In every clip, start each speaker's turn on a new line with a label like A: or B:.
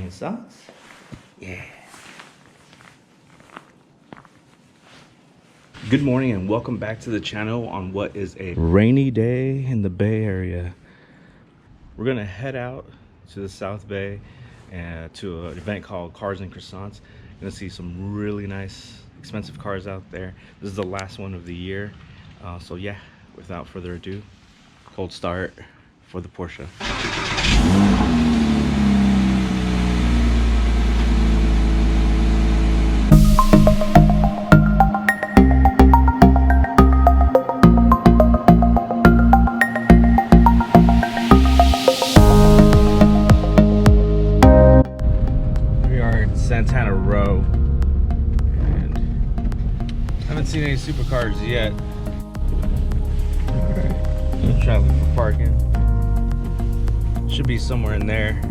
A: Croissants. Yeah. Good morning and welcome back to the channel on what is a rainy day in the Bay Area. We're gonna head out to the South Bay and to an event called Cars and Croissants. Gonna see some really nice, expensive cars out there. This is the last one of the year. So yeah, without further ado, cold start for the Porsche. Santana Row, and I haven't seen any supercars yet. Alright, let's try to look for parking. Should be somewhere in there.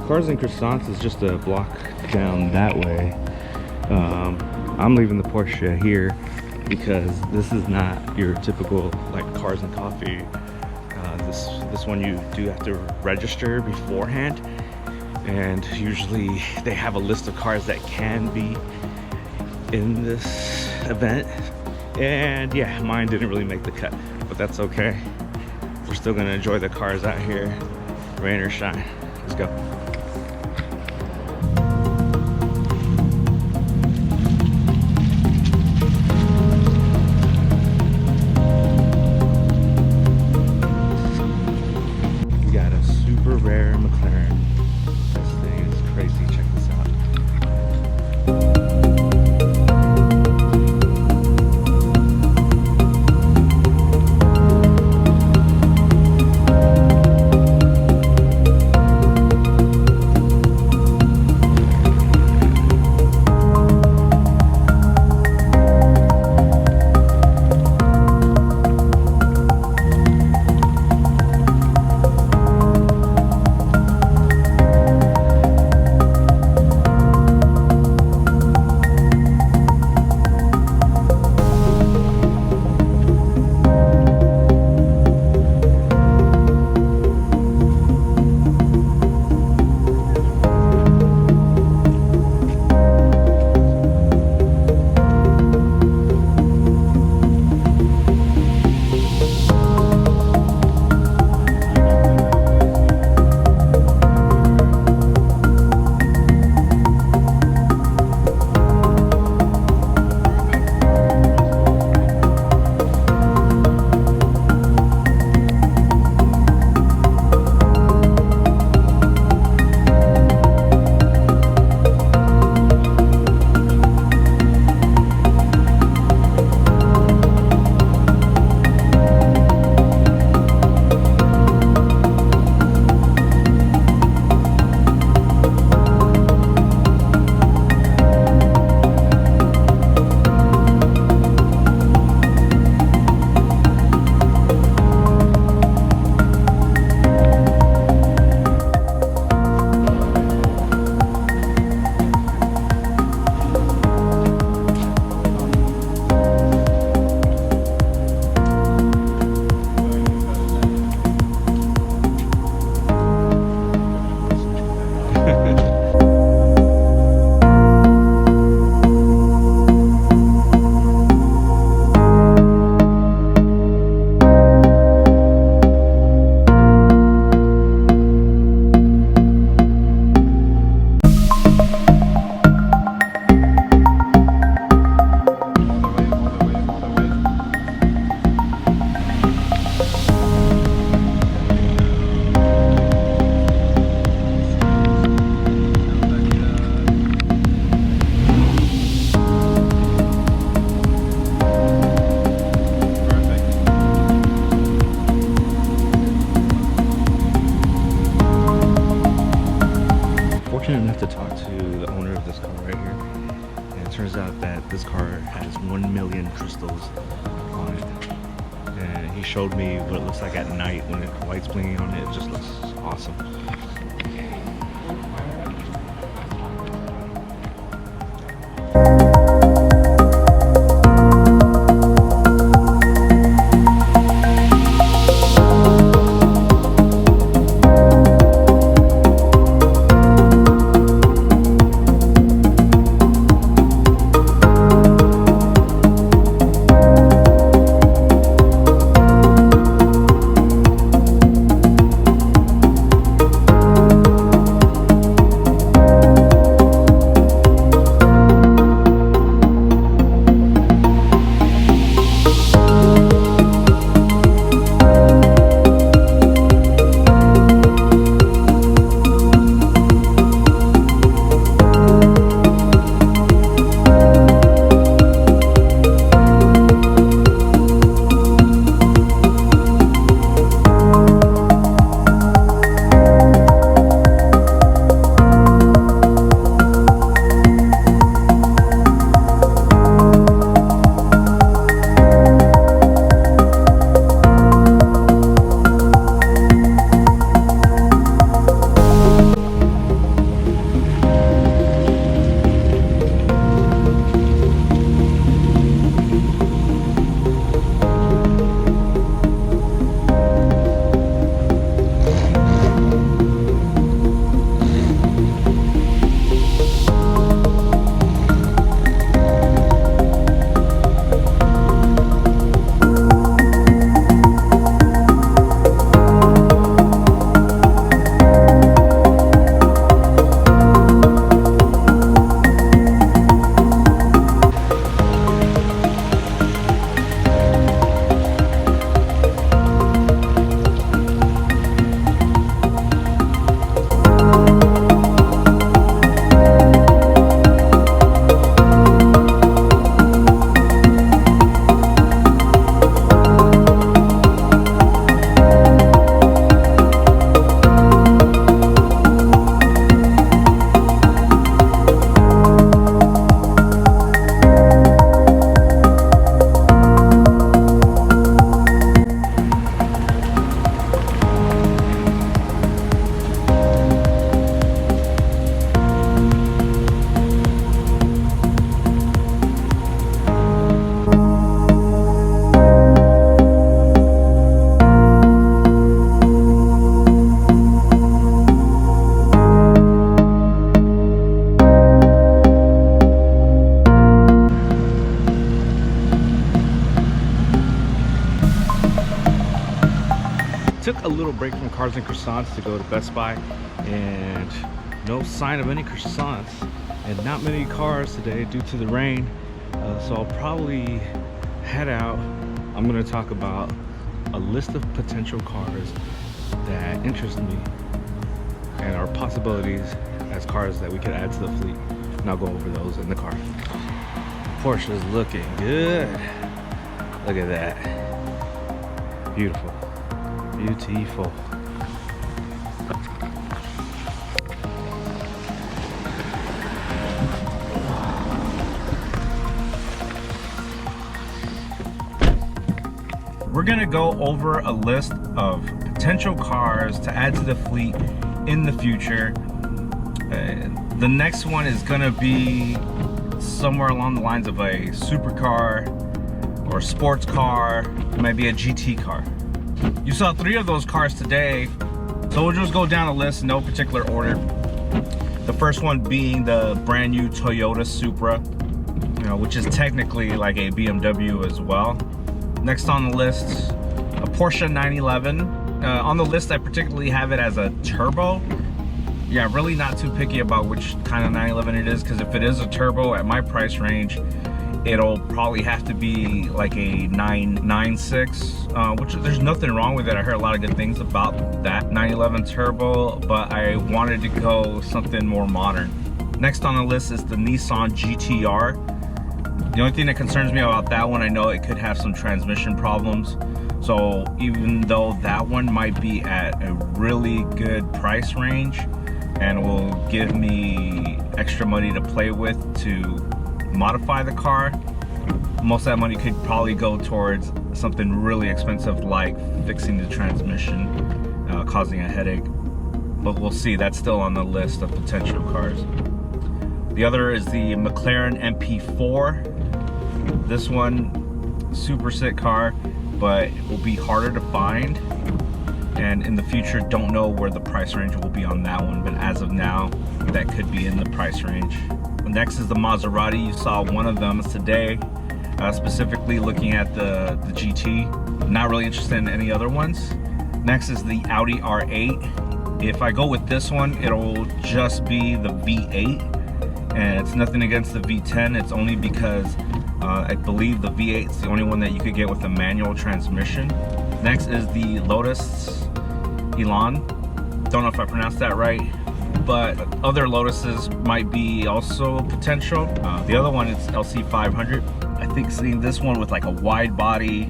A: Cars and Croissants is just a block down that way. I'm leaving the Porsche here because this is not your typical like cars and coffee. This one you do have to register beforehand, and usually they have a list of cars that can be in this event, and yeah, mine didn't really make the cut, but that's okay. We're still gonna enjoy the cars out here, rain or shine. Let's go. Rare McLaren. This thing is crazy. Check this out. Enough to talk to the owner of this car right here, and it turns out that this car has 1 million crystals on it, and he showed me what it looks like at night when the light's blinking on it. It just looks awesome. took a little break from Cars and Croissants to go to Best Buy, and no sign of any croissants and not many cars today due to the rain. So I'll probably head out. I'm going to talk about a list of potential cars that interest me and our possibilities as cars that we could add to the fleet, and I'll go over those in the car. Porsche is looking good. Look at that. Beautiful. Beautiful. We're gonna go over a list of potential cars to add to the fleet in the future. The next one is gonna be somewhere along the lines of a supercar or a sports car, maybe a GT car. You saw 3 of those cars today, so we'll just go down a list in no particular order. The first one being the brand new Toyota Supra, which is technically like a BMW as well. Next on the list, a Porsche 911. On the list, I particularly have it as a turbo. Yeah, really not too picky about which kind of 911 it is, because if it is a turbo at my price range, it'll probably have to be like a 996, which there's nothing wrong with it. I heard a lot of good things about that 911 turbo, but I wanted to go something more modern. Next on the list is the Nissan GTR. The only thing that concerns me about that one, I know it could have some transmission problems. So even though that one might be at a really good price range and will give me extra money to play with to modify the car, most of that money could probably go towards something really expensive like fixing the transmission, causing a headache. But we'll see, that's still on the list of potential cars. The other is the McLaren MP4. This one, super sick car, but it will be harder to find, and in the future don't know where the price range will be on that one, but as of now that could be in the price range. Next is the Maserati. You saw one of them today, specifically looking at the GT. Not really interested in any other ones. Next is the Audi R8. If I go with this one, it'll just be the V8, and it's nothing against the V10. It's only because I believe the V8 is the only one that you could get with a manual transmission. Next is the Lotus Elan. Don't know if I pronounced that right, but other Lotuses might be also potential. The other one is LC500. I think seeing this one with like a wide body,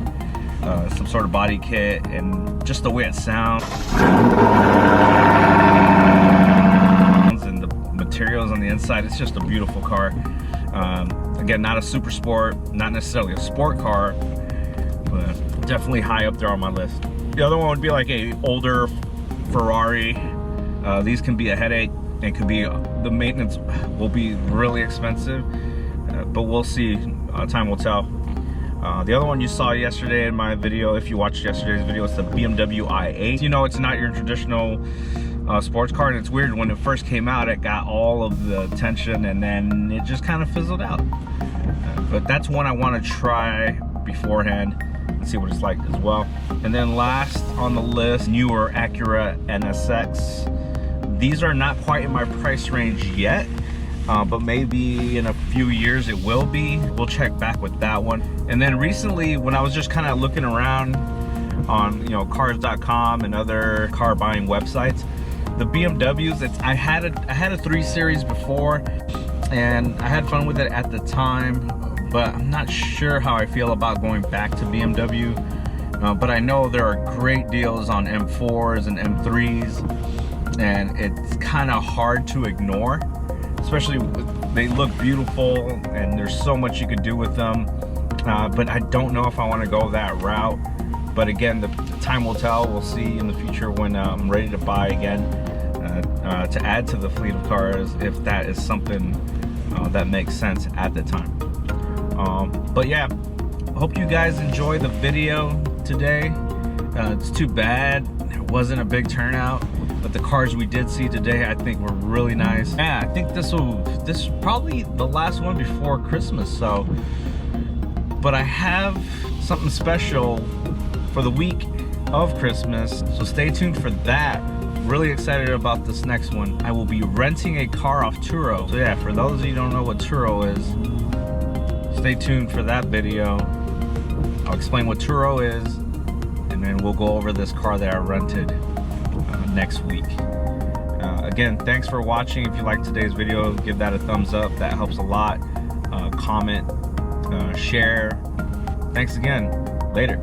A: some sort of body kit, and just the way it sounds and the materials on the inside, it's just a beautiful car. Again, not a super sport, not necessarily a sport car, but definitely high up there on my list. The other one would be like a older Ferrari. These can be a headache, and could be, the maintenance will be really expensive, but we'll see, time will tell. The other one you saw yesterday in my video, if you watched yesterday's video, it's the BMW i8. It's not your traditional sports car, and it's weird, when it first came out it got all of the attention and then it just kind of fizzled out. But that's one I want to try beforehand and see what it's like as well. And then last on the list, newer Acura NSX. These are not quite in my price range yet, but maybe in a few years it will be. We'll check back with that one. And then recently, when I was just kind of looking around on cars.com and other car buying websites, the BMWs, I had a 3 Series before, and I had fun with it at the time, but I'm not sure how I feel about going back to BMW. But I know there are great deals on M4s and M3s, and it's kind of hard to ignore, especially they look beautiful and there's so much you could do with them. But I don't know if I want to go that route. But again, the time will tell. We'll see in the future when I'm ready to buy again, to add to the fleet of cars, if that is something that makes sense at the time. But yeah, hope you guys enjoy the video today. It's too bad there wasn't a big turnout, but the cars we did see today I think were really nice. Yeah, I think this is probably the last one before Christmas. But I have something special for the week of Christmas. So stay tuned for that. Really excited about this next one. I will be renting a car off Turo. So yeah, for those of you who don't know what Turo is, stay tuned for that video. I'll explain what Turo is, and then we'll go over this car that I rented next week. Again, thanks for watching. If you liked today's video, give that a thumbs up. That helps a lot. Comment, share. Thanks again. Later.